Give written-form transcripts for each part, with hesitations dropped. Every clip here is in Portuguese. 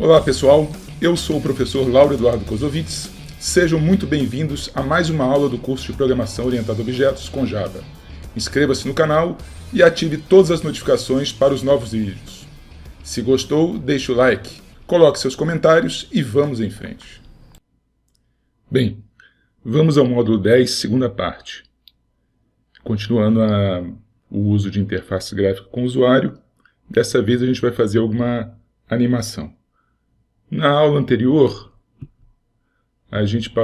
Olá pessoal, eu sou o professor Lauro Eduardo Kozovitz. Sejam muito bem-vindos a mais uma aula do curso de Programação Orientada a Objetos com Java. Inscreva-se no canal e ative todas as notificações para os novos vídeos. Se gostou, deixe o like, coloque seus comentários e vamos em frente. Bem, vamos ao módulo 10, segunda parte. Continuando o uso de interface gráfica com o usuário, dessa vez a gente vai fazer alguma animação. Na aula anterior, a gente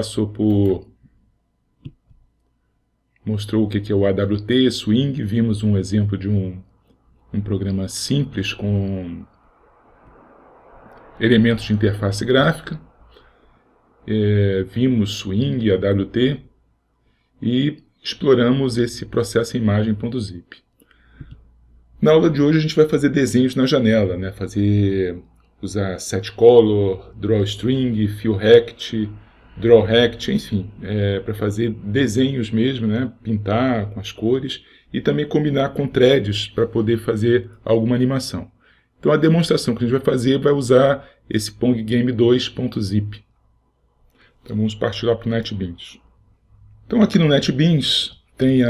mostrou o que é o AWT, Swing, vimos um exemplo de um programa simples com elementos de interface gráfica, vimos Swing, AWT e exploramos esse processo imagem.zip. Na aula de hoje a gente vai fazer desenhos na janela, né? Usar setColor, drawString, fillRect, drawRect, enfim, para fazer desenhos mesmo, né? Pintar com as cores e também combinar com threads para poder fazer alguma animação. Então a demonstração que a gente vai fazer vai usar esse ponggame2.zip. Então vamos partir lá para o NetBeans. Então aqui no NetBeans tem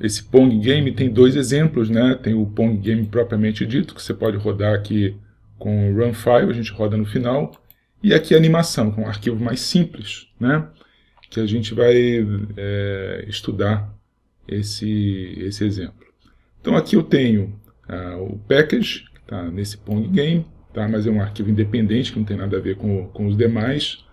esse ponggame, tem dois exemplos, né? Tem o ponggame propriamente dito, que você pode rodar aqui com o runFile, a gente roda no final, e aqui a animação, com um arquivo mais simples, né? Que a gente vai estudar esse exemplo. Então aqui eu tenho o package, que está nesse ponggame, tá? Mas é um arquivo independente, que não tem nada a ver com os demais.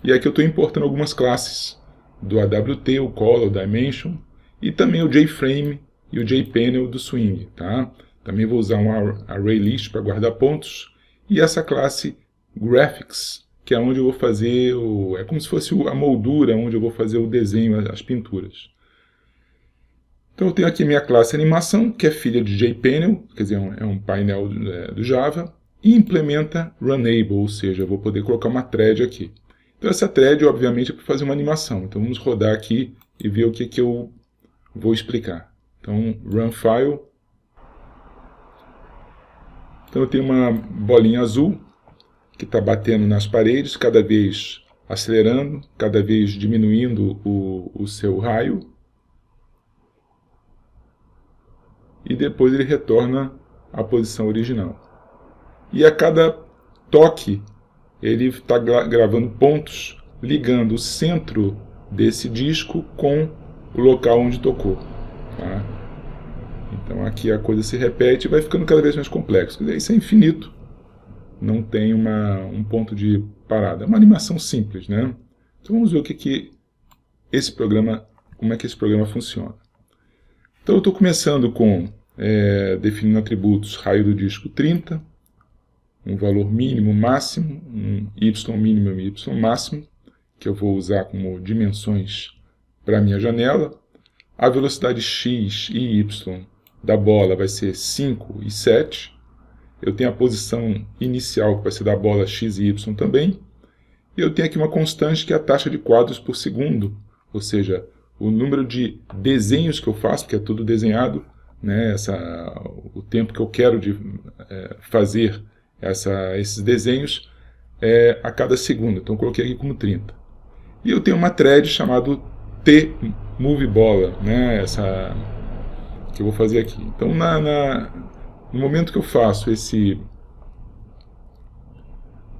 E aqui eu estou importando algumas classes do AWT, o Color, o Dimension, e também o JFrame e o JPanel do Swing, tá? Também vou usar um ArrayList para guardar pontos, e essa classe Graphics, que é onde eu vou fazer, é como se fosse a moldura, onde eu vou fazer o desenho, as pinturas. Então eu tenho aqui minha classe Animação, que é filha de JPanel, quer dizer, é um painel do Java, e implementa Runable, ou seja, eu vou poder colocar uma thread aqui. Então essa thread, obviamente, é para fazer uma animação. Então vamos rodar aqui e ver o que eu vou explicar. Então, runFile. Então eu tenho uma bolinha azul que está batendo nas paredes, cada vez acelerando, cada vez diminuindo o seu raio. E depois ele retorna à posição original. E a cada toque, ele está gravando pontos, ligando o centro desse disco com o local onde tocou. Tá? Então aqui a coisa se repete e vai ficando cada vez mais complexo. Quer dizer, isso é infinito. Não tem um ponto de parada. É uma animação simples, né? Então vamos ver como é que esse programa funciona. Então eu estou começando com definindo atributos raio do disco 30, um valor mínimo, máximo, um y mínimo e y máximo, que eu vou usar como dimensões para a minha janela. A velocidade x e y da bola vai ser 5 e 7. Eu tenho a posição inicial, que vai ser da bola x e y também. E eu tenho aqui uma constante, que é a taxa de quadros por segundo, ou seja, o número de desenhos que eu faço, porque é tudo desenhado, né, o tempo que eu quero fazer esses desenhos a cada segundo. Então eu coloquei aqui como 30. E eu tenho uma thread chamada tMoveBola, né, que eu vou fazer aqui. Então no momento que eu faço esse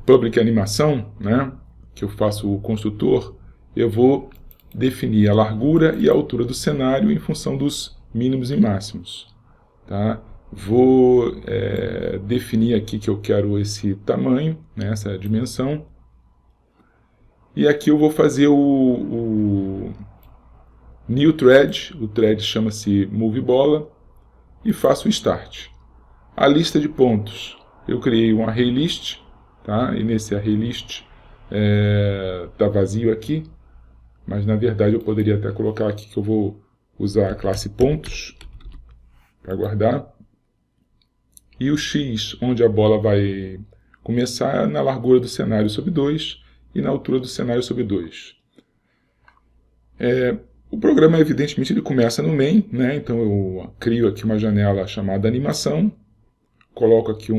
public animação, né, que eu faço o construtor, eu vou definir a largura e a altura do cenário em função dos mínimos e máximos. Tá? Vou definir aqui que eu quero esse tamanho, né, essa dimensão. E aqui eu vou fazer o new thread, o thread chama-se moveBola, e faço o start. A lista de pontos, eu criei um ArrayList, tá? E nesse ArrayList está vazio aqui, mas na verdade eu poderia até colocar aqui que eu vou usar a classe pontos para guardar. E o x, onde a bola vai começar, na largura do cenário sobre 2 e na altura do cenário sobre 2. O programa, evidentemente, ele começa no main, né? Então eu crio aqui uma janela chamada animação, coloco aqui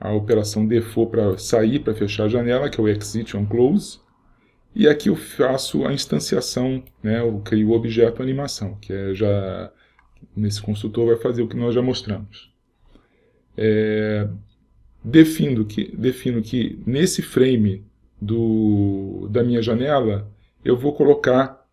a operação default para sair, para fechar a janela, que é o exit on close. E aqui eu faço a instanciação, né, eu crio o objeto animação, que é já nesse construtor vai fazer o que nós já mostramos. Defino que nesse frame da minha janela eu vou colocar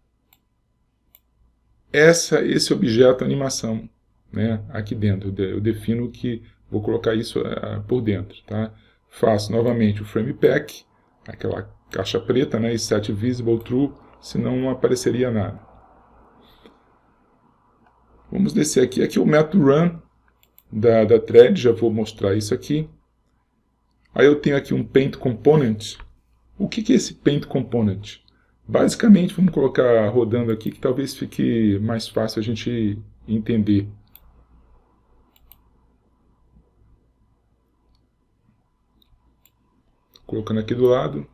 esse objeto animação, né, aqui dentro. Eu defino que vou colocar isso por dentro. Tá? Faço novamente o frame pack, aquela caixa preta, né, e set visible true, senão não apareceria nada. Vamos descer aqui. Aqui é o método run da thread, já vou mostrar isso aqui. Aí eu tenho aqui um paint component. O que é esse paint component? Basicamente, vamos colocar rodando aqui, que talvez fique mais fácil a gente entender. Colocando aqui do lado.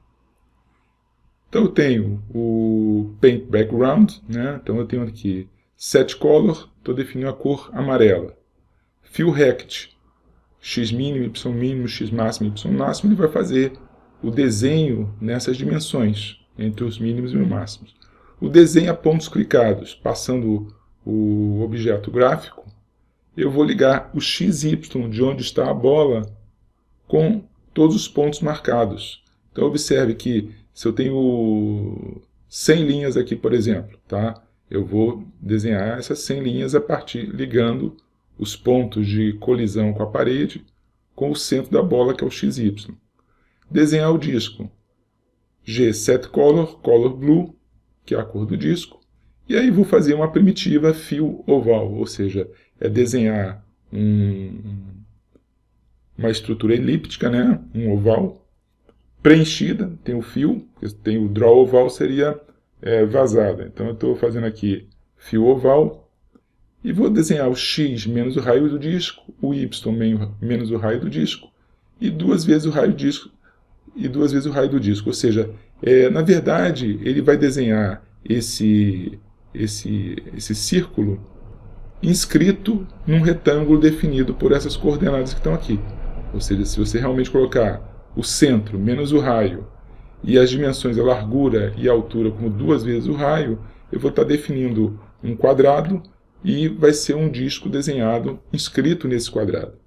Então eu tenho o paint background, né? Então eu tenho aqui set color, estou definindo a cor amarela. Fill rect, x mínimo, y mínimo, x máximo, y máximo, ele vai fazer o desenho nessas dimensões, entre os mínimos e os máximos. O desenho a pontos clicados, passando o objeto gráfico, eu vou ligar o XY de onde está a bola com todos os pontos marcados. Então observe que se eu tenho 100 linhas aqui, por exemplo, tá? Eu vou desenhar essas 100 linhas a partir ligando os pontos de colisão com a parede com o centro da bola, que é o XY. Desenhar o disco. G set color, color blue, que é a cor do disco. E aí vou fazer uma primitiva fill oval, ou seja, é desenhar uma estrutura elíptica, né? Um oval, preenchida, tem o fill, tem o draw oval, seria vazada. Então eu estou fazendo aqui fill oval, e vou desenhar o x menos o raio do disco, o y menos o raio do disco, e duas vezes o raio do disco, Ou seja, na verdade, ele vai desenhar esse círculo inscrito num retângulo definido por essas coordenadas que estão aqui. Ou seja, se você realmente colocar o centro menos o raio e as dimensões, a largura e a altura como duas vezes o raio, eu vou estar definindo um quadrado e vai ser um disco desenhado, inscrito nesse quadrado.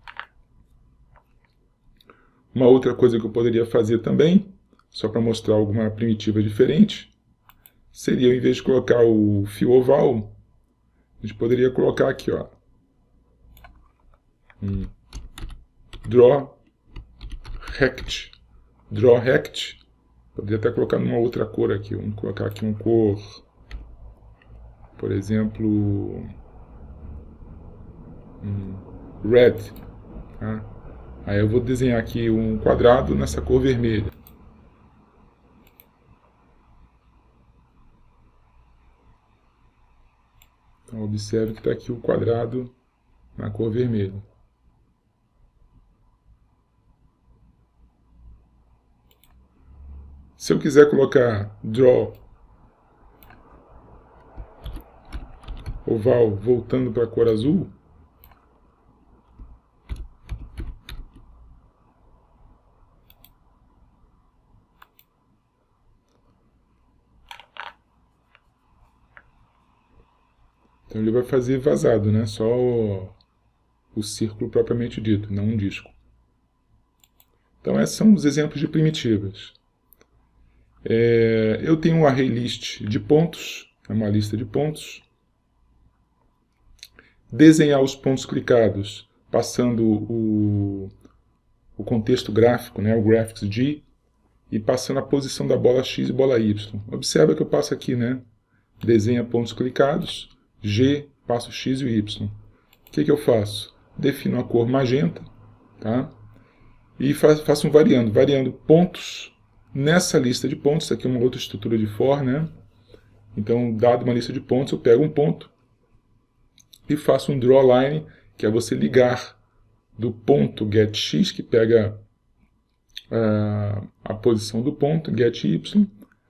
Uma outra coisa que eu poderia fazer também, só para mostrar alguma primitiva diferente, seria, em vez de colocar o fio oval, a gente poderia colocar aqui, ó, draw rect. Draw rect. Poderia até colocar numa outra cor aqui. Vamos colocar aqui uma cor, por exemplo, red. Tá? Aí eu vou desenhar aqui um quadrado nessa cor vermelha. Então observe que está aqui o quadrado na cor vermelha. Se eu quiser colocar draw oval voltando para a cor azul, então ele vai fazer vazado, né? Só o círculo propriamente dito, não um disco. Então esses são os exemplos de primitivas. Eu tenho um array list de pontos, é uma lista de pontos. Desenhar os pontos clicados, passando o contexto gráfico, né, o graphics G, e passando a posição da bola X e bola Y. Observa que eu passo aqui, né? Desenha pontos clicados, G, passo X e o Y. O que eu faço? Defino a cor magenta, tá? E faço um variando pontos nessa lista de pontos. Isso aqui é uma outra estrutura de for, né? Então, dado uma lista de pontos, eu pego um ponto e faço um draw line, que é você ligar do ponto getX, que pega a posição do ponto, getY,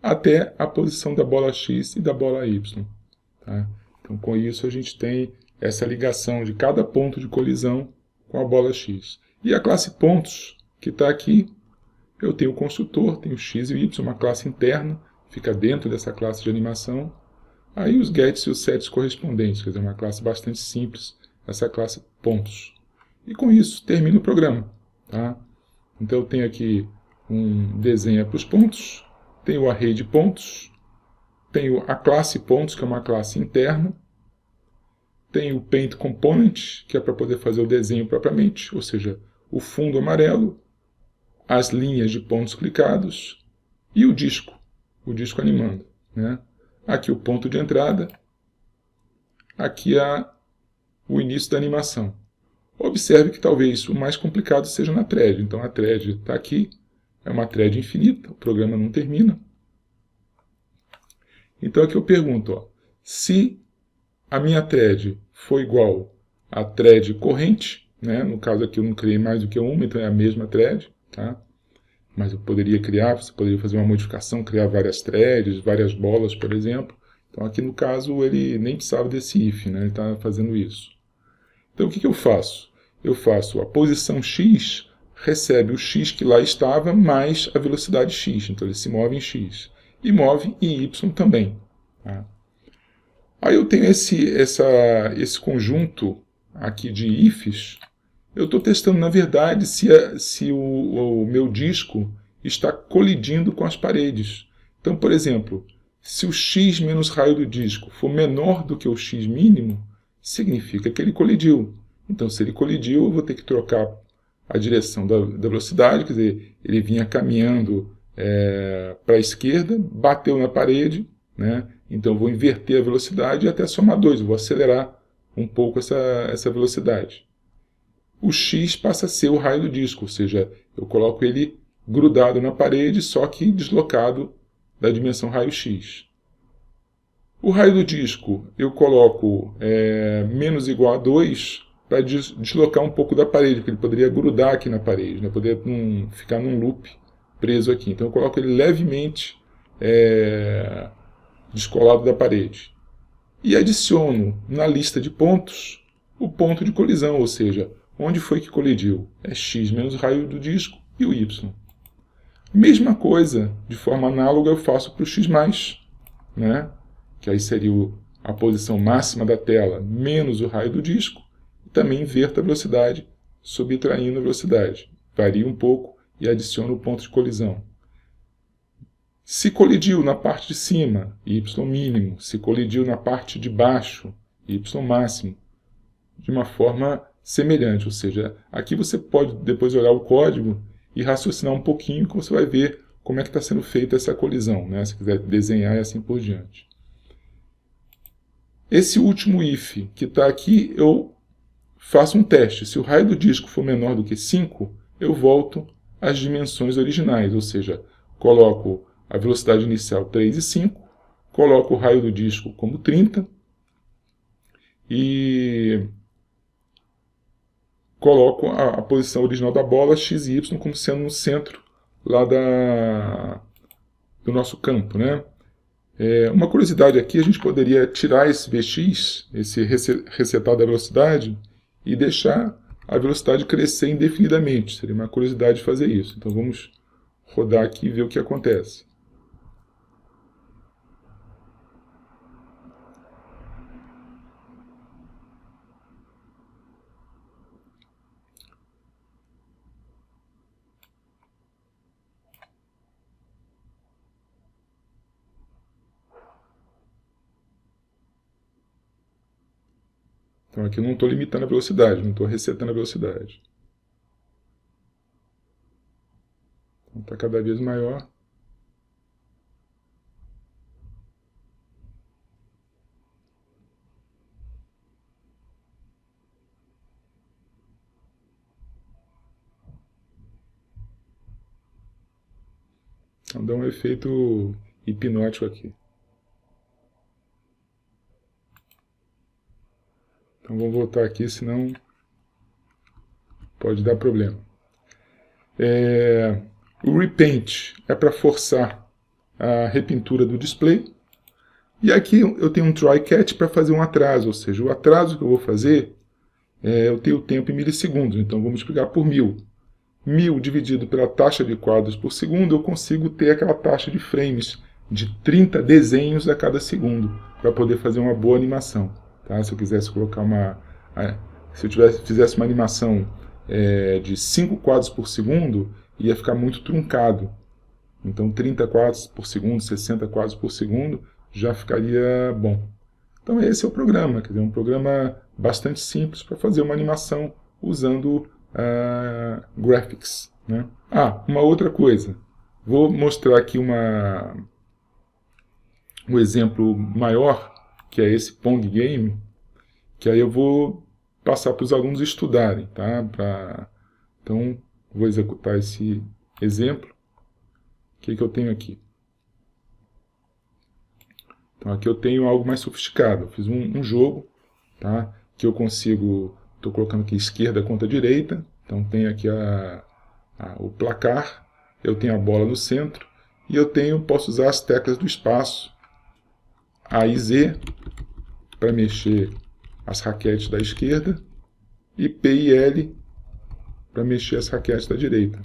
até a posição da bola X e da bola Y. Tá? Então, com isso, a gente tem essa ligação de cada ponto de colisão com a bola X. E a classe pontos que está aqui. Eu tenho o construtor, tenho o x e o y, uma classe interna, fica dentro dessa classe de animação. Aí os gets e os sets correspondentes, quer dizer, uma classe bastante simples, essa classe pontos. E com isso termino o programa. Tá? Então eu tenho aqui um desenho para os pontos, tenho o array de pontos, tenho a classe pontos, que é uma classe interna, tenho o paint component, que é para poder fazer o desenho propriamente, ou seja, o fundo amarelo, as linhas de pontos clicados e o disco animando. Né? Aqui o ponto de entrada, aqui o início da animação. Observe que talvez o mais complicado seja na thread. Então a thread está aqui, é uma thread infinita, o programa não termina. Então aqui eu pergunto, ó, se a minha thread for igual à thread corrente, né? No caso aqui eu não criei mais do que uma, então é a mesma thread, tá? Mas eu poderia criar, você poderia fazer uma modificação, criar várias threads, várias bolas, por exemplo. Então aqui no caso ele nem precisava desse if, né? Ele está fazendo isso. Então o que eu faço? Eu faço a posição x, recebe o x que lá estava, mais a velocidade x. Então ele se move em x. E move em y também. Tá? Aí eu tenho esse conjunto aqui de ifs. Eu estou testando, na verdade, se o meu disco está colidindo com as paredes. Então, por exemplo, se o x menos raio do disco for menor do que o x mínimo, significa que ele colidiu. Então, se ele colidiu, eu vou ter que trocar a direção da velocidade, quer dizer, ele vinha caminhando para a esquerda, bateu na parede, né? Então eu vou inverter a velocidade e até somar 2, eu vou acelerar um pouco essa velocidade. O x passa a ser o raio do disco, ou seja, eu coloco ele grudado na parede, só que deslocado da dimensão raio-x. O raio do disco eu coloco menos igual a 2 para deslocar um pouco da parede, porque ele poderia grudar aqui na parede, né? Poderia ficar num loop preso aqui. Então eu coloco ele levemente descolado da parede. E adiciono na lista de pontos o ponto de colisão, ou seja, onde foi que colidiu? É x menos o raio do disco e o y. Mesma coisa, de forma análoga, eu faço para o x+, né? Que aí seria a posição máxima da tela menos o raio do disco, e também inverto a velocidade, subtraindo a velocidade. Varia um pouco e adiciono o ponto de colisão. Se colidiu na parte de cima, y mínimo. Se colidiu na parte de baixo, y máximo. De uma forma semelhante, ou seja, aqui você pode depois olhar o código e raciocinar um pouquinho que você vai ver como é que está sendo feita essa colisão, né? Se quiser desenhar e assim por diante. Esse último if que está aqui, eu faço um teste. Se o raio do disco for menor do que 5, eu volto às dimensões originais, ou seja, coloco a velocidade inicial 3 e 5, coloco o raio do disco como 30 e coloco a posição original da bola, x e y, como sendo no centro lá do nosso campo, né? Uma curiosidade aqui, a gente poderia tirar esse Vx, esse resetado da velocidade, e deixar a velocidade crescer indefinidamente. Seria uma curiosidade fazer isso. Então vamos rodar aqui e ver o que acontece. Então aqui eu não estou limitando a velocidade, não estou resetando a velocidade. Então está cada vez maior. Então dá um efeito hipnótico aqui. Então vamos voltar aqui, senão pode dar problema. O repaint é para forçar a repintura do display. E aqui eu tenho um try catch para fazer um atraso, ou seja, o atraso que eu vou fazer, eu tenho o tempo em milissegundos, então vou multiplicar por 1000. 1000 dividido pela taxa de quadros por segundo, eu consigo ter aquela taxa de frames de 30 desenhos a cada segundo, para poder fazer uma boa animação. Tá? Se eu quisesse colocar se eu fizesse uma animação de 5 quadros por segundo, ia ficar muito truncado. Então 30 quadros por segundo, 60 quadros por segundo, já ficaria bom. Então esse é o programa, quer dizer, um programa bastante simples para fazer uma animação usando graphics. Né? Uma outra coisa. Vou mostrar aqui um exemplo maior, que é esse Pong Game, que aí eu vou passar para os alunos estudarem. Tá? Então, vou executar esse exemplo. O que eu tenho aqui? Então, aqui eu tenho algo mais sofisticado. Eu fiz um jogo, tá? Que eu consigo... Estou colocando aqui esquerda contra direita. Então, tem aqui o placar. Eu tenho a bola no centro. E posso usar as teclas do espaço A e Z para mexer as raquetes da esquerda. E P e L para mexer as raquetes da direita.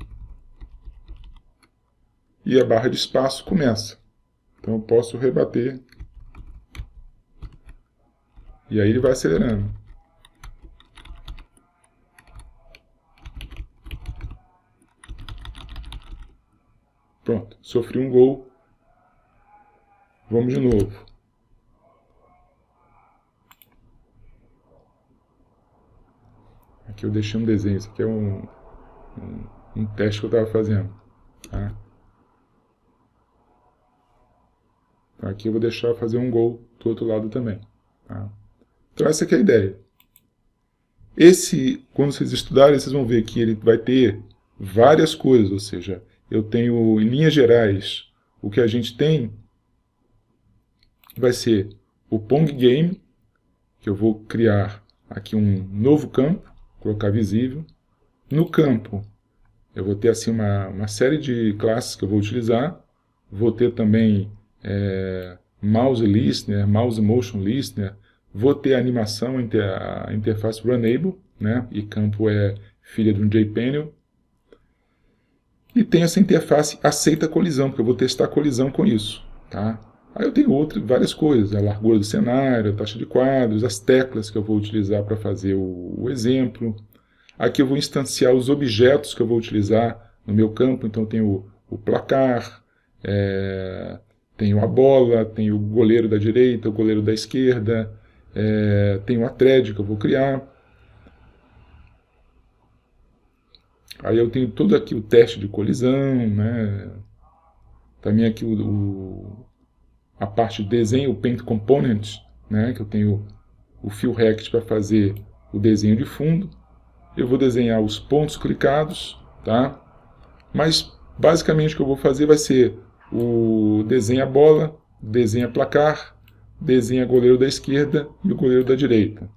E a barra de espaço começa. Então eu posso rebater. E aí ele vai acelerando. Pronto, sofri um gol. Vamos de novo. Aqui eu deixei um desenho. Isso aqui é um teste que eu estava fazendo. Tá? Então aqui eu vou deixar fazer um gol do outro lado também. Tá? Então essa aqui é a ideia. Quando vocês estudarem, vocês vão ver que ele vai ter várias coisas. Ou seja, eu tenho, em linhas gerais, o que a gente tem vai ser o Pong Game, que eu vou criar aqui um novo campo, colocar visível. No campo, eu vou ter assim uma série de classes que eu vou utilizar. Vou ter também Mouse Listener, Mouse Motion Listener. Vou ter a animação, a interface Runable, né? E campo é filha de um JPanel. E tem essa interface aceita colisão, porque eu vou testar colisão com isso. Tá? Aí eu tenho várias coisas, a largura do cenário, a taxa de quadros, as teclas que eu vou utilizar para fazer o exemplo. Aqui eu vou instanciar os objetos que eu vou utilizar no meu campo, então eu tenho o placar, tenho a bola, tenho o goleiro da direita, o goleiro da esquerda, tenho a thread que eu vou criar. Aí eu tenho todo aqui o teste de colisão, né? Também aqui a parte de desenho, o Paint Component, né? Que eu tenho o Fill Rect para fazer o desenho de fundo. Eu vou desenhar os pontos clicados, tá? Mas basicamente o que eu vou fazer vai ser o desenho a bola, desenho a placar, desenho a goleiro da esquerda e o goleiro da direita.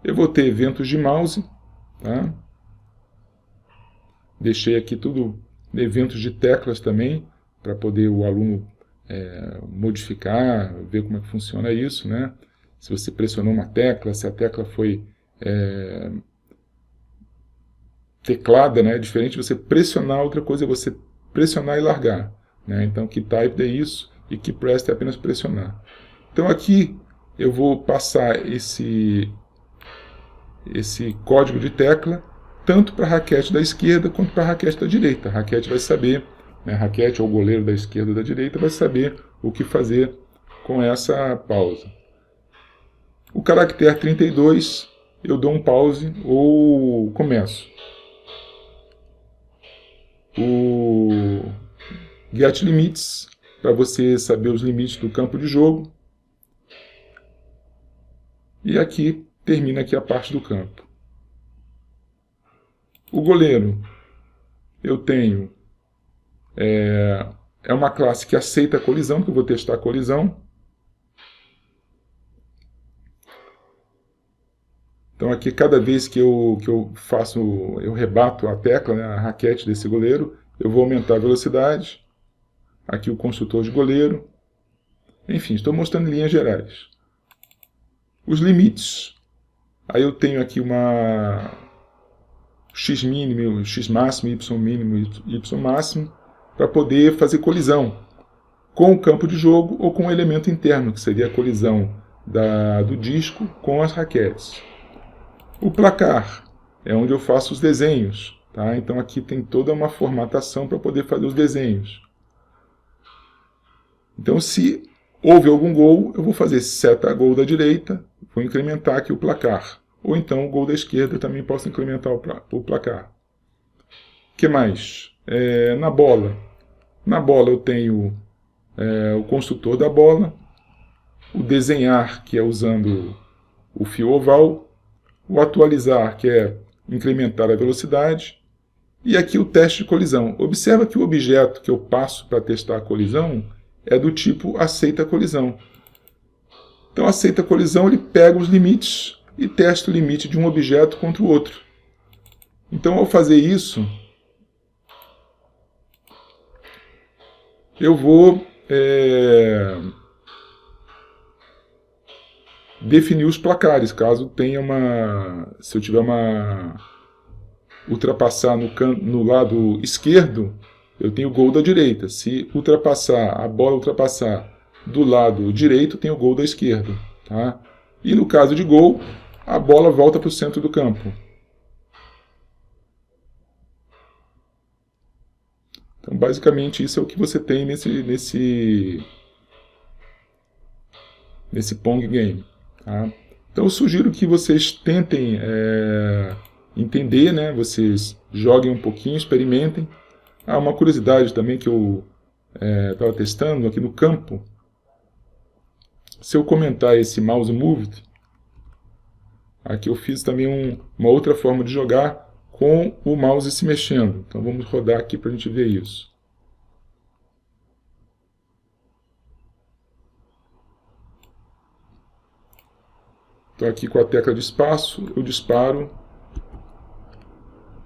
Eu vou ter eventos de mouse, tá? Deixei aqui tudo eventos de teclas também, para poder o aluno modificar, ver como é que funciona isso, né? Se você pressionou uma tecla, se a tecla foi teclada, né? É diferente de você pressionar, outra coisa é você pressionar e largar. Né? Então, KeyType é isso e KeyPress é apenas pressionar. Então aqui eu vou passar esse código de tecla tanto para a raquete da esquerda quanto para a raquete da direita. A raquete vai saber, né, a raquete ou o goleiro da esquerda ou da direita vai saber o que fazer com essa pausa. O caractere 32 eu dou um pause ou começo. O Get Limits, para você saber os limites do campo de jogo. E aqui termina aqui a parte do campo. O goleiro, eu tenho, é uma classe que aceita a colisão, que eu vou testar a colisão. Então aqui cada vez que eu rebato a tecla, né, a raquete desse goleiro, eu vou aumentar a velocidade. Aqui o construtor de goleiro. Enfim, estou mostrando em linhas gerais. Os limites. Aí eu tenho aqui x mínimo, x máximo, y mínimo, y máximo, para poder fazer colisão com o campo de jogo ou com o elemento interno, que seria a colisão do disco com as raquetes. O placar é onde eu faço os desenhos. Tá? Então aqui tem toda uma formatação para poder fazer os desenhos. Então se houve algum gol, eu vou fazer seta gol da direita, vou incrementar aqui o placar. Ou então o gol da esquerda também posso incrementar o placar. O que mais? Na bola. Na bola eu tenho o construtor da bola, o desenhar, que é usando o fio oval, o atualizar, que é incrementar a velocidade, e aqui o teste de colisão. Observa que o objeto que eu passo para testar a colisão é do tipo aceita colisão. Então, aceita colisão, ele pega os limites e testa o limite de um objeto contra o outro. Então, ao fazer isso, eu vou definir os placares, caso tenha se eu tiver ultrapassar no lado esquerdo, eu tenho o gol da direita. Se a bola ultrapassar do lado direito, tem o gol da esquerda. Tá? E no caso de gol, a bola volta para o centro do campo. Então, basicamente, isso é o que você tem nesse Pong Game. Tá? Então, eu sugiro que vocês tentem entender, né? Vocês joguem um pouquinho, experimentem. Uma curiosidade também que eu estava testando aqui no campo. Se eu comentar esse mouse moved, aqui eu fiz também uma outra forma de jogar com o mouse se mexendo. Então vamos rodar aqui para a gente ver isso. Estou aqui com a tecla de espaço, eu disparo.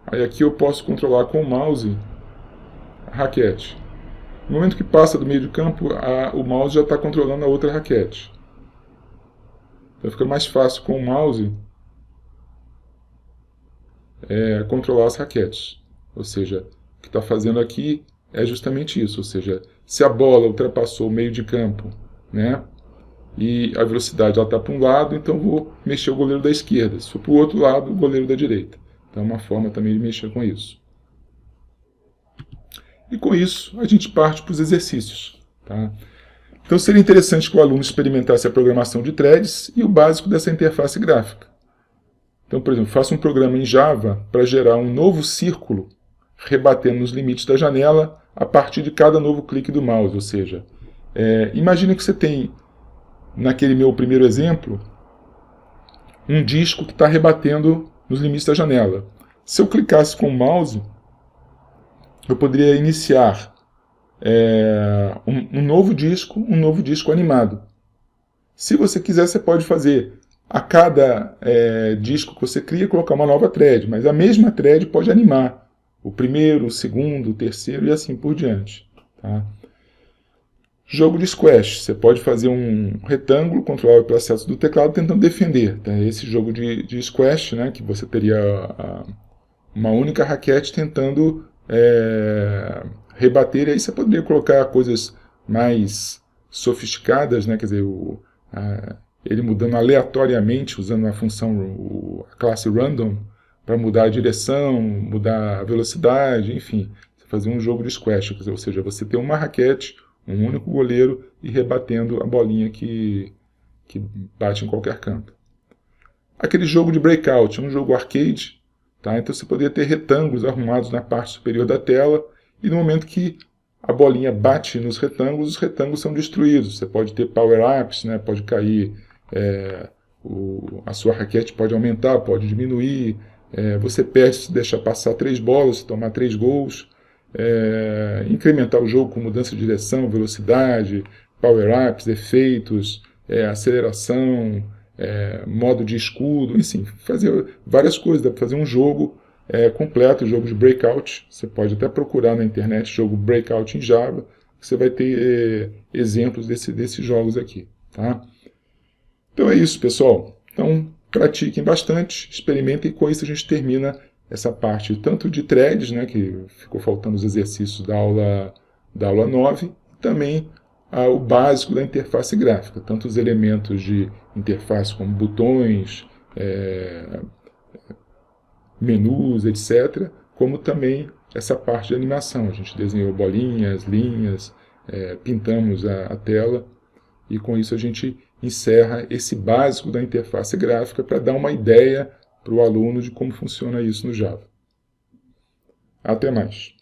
Aí aqui eu posso controlar com o mouse a raquete. No momento que passa do meio de campo, o mouse já está controlando a outra raquete. Então fica mais fácil com o mouse controlar as raquetes. Ou seja, o que está fazendo aqui é justamente isso. Ou seja, se a bola ultrapassou o meio de campo, né, e a velocidade está para um lado, então vou mexer o goleiro da esquerda. Se for para o outro lado, o goleiro da direita. Então é uma forma também de mexer com isso. E com isso, a gente parte para os exercícios. Tá? Então seria interessante que o aluno experimentasse a programação de threads e o básico dessa interface gráfica. Então, por exemplo, faça um programa em Java para gerar um novo círculo rebatendo os limites da janela a partir de cada novo clique do mouse. Ou seja, imagine que você tem, naquele meu primeiro exemplo, um disco que está rebatendo nos limites da janela. Se eu clicasse com o mouse, eu poderia iniciar um novo disco animado. Se você quiser, você pode fazer a cada disco que você cria, colocar uma nova thread, mas a mesma thread pode animar o primeiro, o segundo, o terceiro e assim por diante. Tá? Jogo de squash, você pode fazer um retângulo controlado pelo acesso do teclado tentando defender. Tá? Esse jogo de squash, né, que você teria uma única raquete tentando rebater, e aí você poderia colocar coisas mais sofisticadas, né, quer dizer, ele mudando aleatoriamente, usando a função, a classe random, para mudar a direção, mudar a velocidade, enfim, você fazer um jogo de squash, quer dizer, ou seja, você ter uma raquete, um único goleiro e rebatendo a bolinha que bate em qualquer canto. Aquele jogo de breakout, um jogo arcade, tá? Então você poderia ter retângulos arrumados na parte superior da tela e no momento que a bolinha bate nos retângulos, os retângulos são destruídos. Você pode ter power-ups, né? Pode cair, a sua raquete pode aumentar, pode diminuir, você perde se deixar passar 3 bolas, se tomar 3 gols, incrementar o jogo com mudança de direção, velocidade, power-ups, efeitos, aceleração, modo de escudo, enfim, fazer várias coisas, dá para fazer um jogo completo, jogo de breakout. Você pode até procurar na internet jogo breakout em Java, você vai ter exemplos desses jogos aqui. Tá? Então é isso, pessoal. Então pratiquem bastante, experimentem, e com isso a gente termina essa parte tanto de threads, né, que ficou faltando os exercícios da aula 9, e também o básico da interface gráfica, tanto os elementos de interface como botões, menus, etc., como também essa parte de animação. A gente desenhou bolinhas, linhas, pintamos a tela, e com isso a gente encerra esse básico da interface gráfica para dar uma ideia para o aluno de como funciona isso no Java. Até mais.